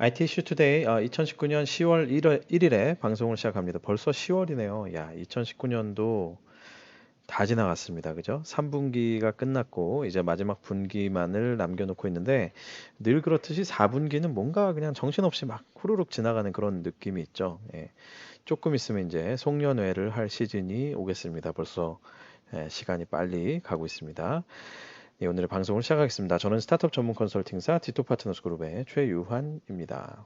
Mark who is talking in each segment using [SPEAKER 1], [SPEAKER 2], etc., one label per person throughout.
[SPEAKER 1] IT 이슈 투데이 2019년 10월 1일에 방송을 시작합니다. 벌써 10월이네요. 야, 2019년도 다 지나갔습니다. 그죠? 3분기가 끝났고 이제 마지막 분기만을 남겨놓고 있는데 늘 그렇듯이 4분기는 뭔가 그냥 정신없이 막 후루룩 지나가는 그런 느낌이 있죠. 예, 조금 있으면 이제 송년회를 할 시즌이 오겠습니다. 벌써 시간이 빨리 가고 있습니다. 예, 오늘의 방송을 시작하겠습니다. 저는 스타트업 전문 컨설팅사 디토 파트너스 그룹의 최유환입니다.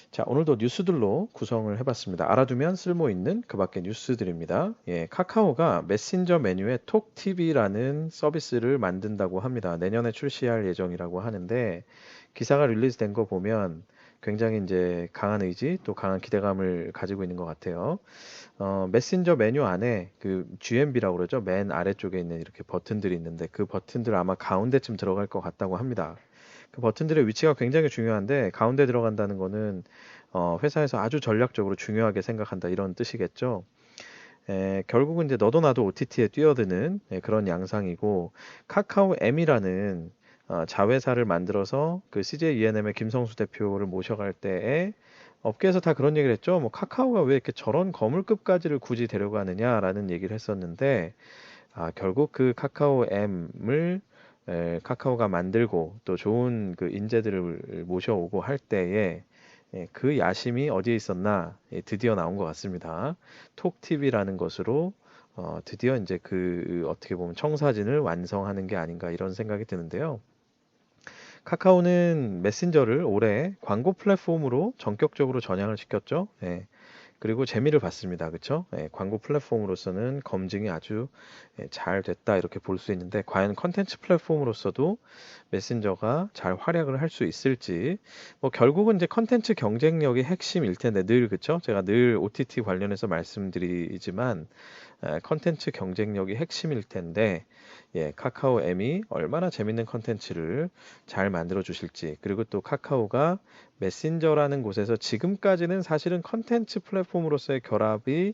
[SPEAKER 1] 자, 오늘도 뉴스들로 구성을 해봤습니다. 알아두면 쓸모 있는 그 밖의 뉴스들입니다. 예, 카카오가 메신저 메뉴에 톡TV라는 서비스를 만든다고 합니다. 내년에 출시할 예정이라고 하는데 기사가 릴리즈된 거 보면 굉장히 이제 강한 의지 또 강한 기대감을 가지고 있는 것 같아요. 메신저 메뉴 안에 그 GMB라고 그러죠. 맨 아래쪽에 있는 이렇게 버튼들이 있는데 그 버튼들 아마 가운데쯤 들어갈 것 같다고 합니다. 그 버튼들의 위치가 굉장히 중요한데 가운데 들어간다는 거는 회사에서 아주 전략적으로 중요하게 생각한다 이런 뜻이겠죠. 결국은 이제 너도 나도 OTT에 뛰어드는 그런 양상이고 카카오 M이라는 자회사를 만들어서 그 CJ ENM의 김성수 대표를 모셔갈 때에 업계에서 다 그런 얘기를 했죠. 뭐 카카오가 왜 이렇게 저런 거물급까지를 굳이 데려가느냐라는 얘기를 했었는데 결국 그 카카오 M을 카카오가 만들고 또 좋은 그 인재들을 모셔오고 할 때에 그 야심이 어디에 있었나 드디어 나온 것 같습니다. 톡TV라는 것으로 드디어 이제 그 어떻게 보면 청사진을 완성하는 게 아닌가 이런 생각이 드는데요. 카카오는 메신저를 올해 광고 플랫폼으로 전격적으로 전향을 시켰죠. 예. 그리고 재미를 봤습니다. 그쵸? 예, 광고 플랫폼으로서는 검증이 아주 잘 됐다 이렇게 볼 수 있는데 과연 컨텐츠 플랫폼으로서도 메신저가 잘 활약을 할 수 있을지 뭐 결국은 이제 컨텐츠 경쟁력이 핵심일 텐데 늘 그쵸? 제가 늘 OTT 관련해서 말씀드리지만 컨텐츠 경쟁력이 핵심일 텐데 예, 카카오 M이 얼마나 재밌는 컨텐츠를 잘 만들어 주실지 그리고 또 카카오가 메신저라는 곳에서 지금까지는 사실은 컨텐츠 플랫폼으로서의 결합이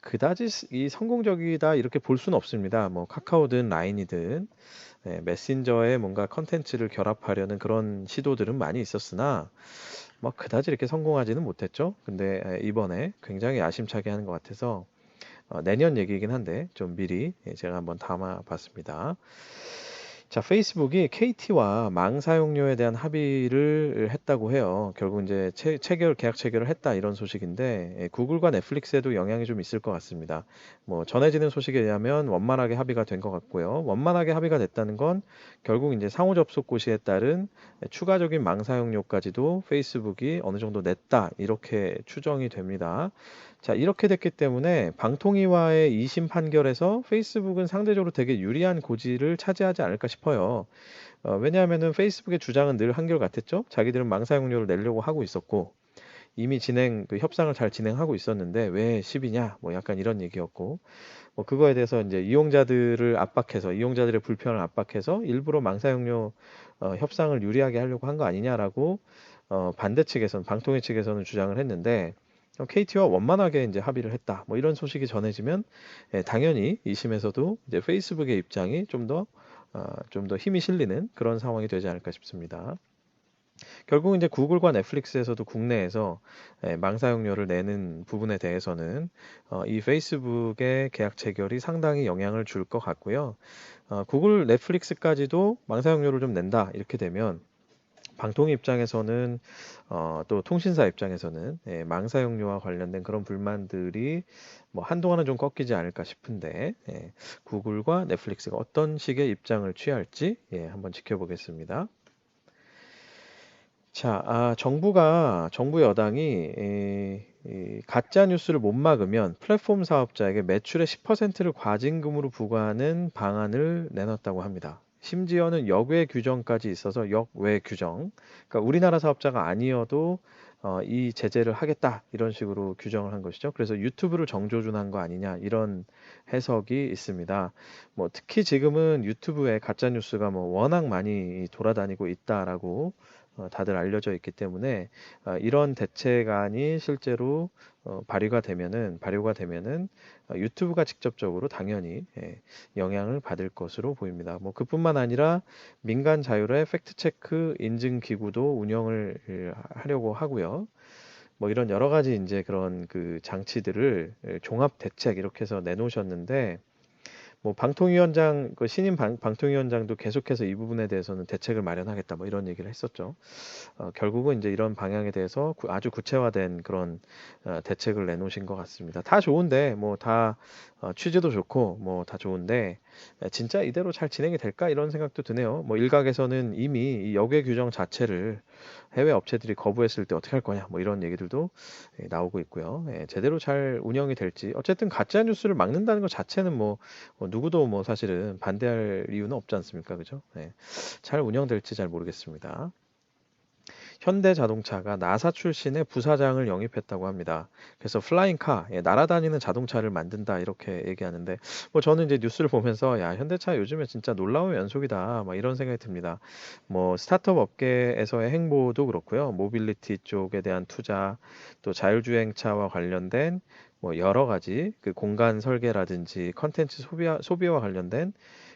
[SPEAKER 1] 그다지 이 성공적이다 이렇게 볼 수는 없습니다. 뭐 카카오든 라인이든 메신저에 뭔가 컨텐츠를 결합하려는 그런 시도들은 많이 있었으나 뭐 그다지 이렇게 성공하지는 못했죠. 근데 이번에 굉장히 야심차게 하는 것 같아서 내년 얘기이긴 한데 좀 미리 제가 한번 담아봤습니다. 자, 페이스북이 KT와 망 사용료에 대한 합의를 했다고 해요. 결국 이제 계약 체결을 했다 이런 소식인데 구글과 넷플릭스에도 영향이 좀 있을 것 같습니다. 뭐 전해지는 소식에 의하면 원만하게 합의가 된 것 같고요. 원만하게 합의가 됐다는 건 결국 이제 상호 접속 고시에 따른 추가적인 망 사용료까지도 페이스북이 어느 정도 냈다 이렇게 추정이 됩니다. 자, 이렇게 됐기 때문에 방통위와의 2심 판결에서 페이스북은 상대적으로 되게 유리한 고지를 차지하지 않을까 싶어요. 왜냐하면은 페이스북의 주장은 늘 한결같았죠. 자기들은 망 사용료를 내려고 하고 있었고 이미 그 협상을 잘 진행하고 있었는데 왜 10이냐? 뭐 약간 이런 얘기였고 뭐 그거에 대해서 이제 이용자들을 압박해서 이용자들의 불편을 압박해서 일부러 망 사용료 협상을 유리하게 하려고 한 거 아니냐라고 반대 측에서는 방통위 측에서는 주장을 했는데 KT와 원만하게 이제 합의를 했다. 뭐 이런 소식이 전해지면 당연히 2심에서도 이제 페이스북의 입장이 좀 더 힘이 실리는 그런 상황이 되지 않을까 싶습니다. 결국은 이제 구글과 넷플릭스에서도 국내에서 망 사용료를 내는 부분에 대해서는 이 페이스북의 계약 체결이 상당히 영향을 줄 것 같고요. 구글, 넷플릭스까지도 망 사용료를 좀 낸다 이렇게 되면 방통 입장에서는 또 통신사 입장에서는 망 사용료와 관련된 그런 불만들이 뭐 한동안은 좀 꺾이지 않을까 싶은데 구글과 넷플릭스가 어떤 식의 입장을 취할지 한번 지켜보겠습니다. 자, 정부 여당이 이 가짜 뉴스를 못 막으면 플랫폼 사업자에게 매출의 10%를 과징금으로 부과하는 방안을 내놨다고 합니다. 심지어는 역외 규정까지 있어서 역외 규정. 그러니까 우리나라 사업자가 아니어도 이 제재를 하겠다 이런 식으로 규정을 한 것이죠. 그래서 유튜브를 정조준한 거 아니냐 이런 해석이 있습니다. 뭐 특히 지금은 유튜브에 가짜 뉴스가 뭐 워낙 많이 돌아다니고 있다라고 다들 알려져 있기 때문에 이런 대책안이 실제로 발효가 되면은 유튜브가 직접적으로 당연히 영향을 받을 것으로 보입니다. 뭐 그뿐만 아니라 민간 자율의 팩트 체크 인증 기구도 운영을 하려고 하고요. 뭐 이런 여러 가지 이제 그런 그 장치들을 종합 대책 이렇게 해서 내놓으셨는데 뭐 방통위원장 그 신임 방통위원장도 계속해서 이 부분에 대해서는 대책을 마련하겠다 뭐 이런 얘기를 했었죠. 결국은 이제 이런 방향에 대해서 아주 구체화된 그런 대책을 내놓으신 것 같습니다. 다 좋은데 뭐 다 취지도 좋고 뭐 다 좋은데 진짜 이대로 잘 진행이 될까 이런 생각도 드네요. 뭐 일각에서는 이미 이 역외 규정 자체를 해외 업체들이 거부했을 때 어떻게 할 거냐 뭐 이런 얘기들도 나오고 있고요. 제대로 잘 운영이 될지 어쨌든 가짜 뉴스를 막는다는 것 자체는 뭐 누구도 뭐 사실은 반대할 이유는 없지 않습니까? 그죠? 잘 운영될지 잘 모르겠습니다. 현대자동차가 나사 출신의 부사장을 영입했다고 합니다. 그래서 플라잉카, 날아다니는 자동차를 만든다 이렇게 얘기하는데 뭐 저는 이제 뉴스를 보면서 야 현대차 요즘에 진짜 놀라운 연속이다 막 이런 생각이 듭니다. 뭐 스타트업 업계에서의 행보도 그렇고요. 모빌리티 쪽에 대한 투자, 또 자율주행차와 관련된 뭐 여러 가지 그 공간 설계라든지 컨텐츠 소비와 관련된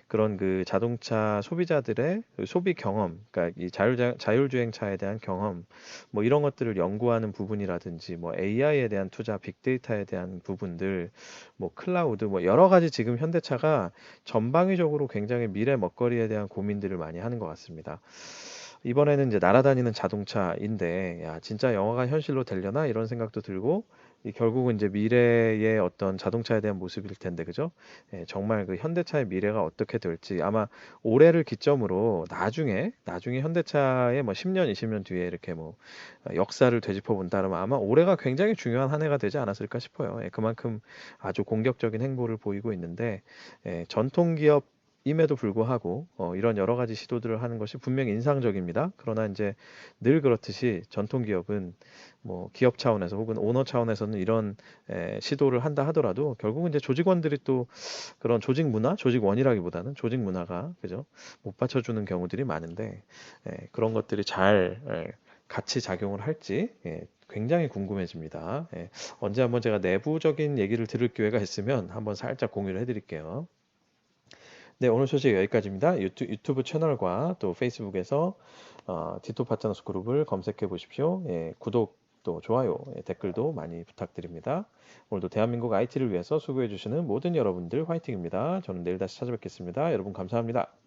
[SPEAKER 1] 그런 그 자동차 소비자들의 그 소비 경험, 그러니까 이 자율주행차에 대한 경험, 뭐 이런 것들을 연구하는 부분이라든지, 뭐 AI에 대한 투자, 빅데이터에 대한 부분들, 뭐 클라우드, 뭐 여러 가지 지금 현대차가 전방위적으로 굉장히 미래 먹거리에 대한 고민들을 많이 하는 것 같습니다. 이번에는 이제 날아다니는 자동차인데, 야, 진짜 영화가 현실로 되려나? 이런 생각도 들고, 결국은 이제 미래의 어떤 자동차에 대한 모습일 텐데, 그죠? 정말 그 현대차의 미래가 어떻게 될지 아마 올해를 기점으로 나중에 현대차의 뭐 10년, 20년 뒤에 이렇게 뭐 역사를 되짚어 본다 그러면 아마 올해가 굉장히 중요한 한 해가 되지 않았을까 싶어요. 그만큼 아주 공격적인 행보를 보이고 있는데 전통 기업 임에도 불구하고 이런 여러 가지 시도들을 하는 것이 분명히 인상적입니다. 그러나 이제 늘 그렇듯이 전통 기업은 뭐 기업 차원에서 혹은 오너 차원에서는 이런 시도를 한다 하더라도 결국은 이제 조직원들이 또 그런 조직 문화, 조직원이라기보다는 조직 문화가 그죠? 못 받쳐주는 경우들이 많은데 그런 것들이 잘 같이 작용을 할지 굉장히 궁금해집니다. 언제 한번 제가 내부적인 얘기를 들을 기회가 있으면 한번 살짝 공유를 해드릴게요. 네, 오늘 소식 여기까지입니다. 유튜브 채널과 또 페이스북에서 디토 파트너스 그룹을 검색해 보십시오. 구독 또 좋아요, 댓글도 많이 부탁드립니다. 오늘도 대한민국 IT를 위해서 수고해 주시는 모든 여러분들 화이팅입니다. 저는 내일 다시 찾아뵙겠습니다. 여러분 감사합니다.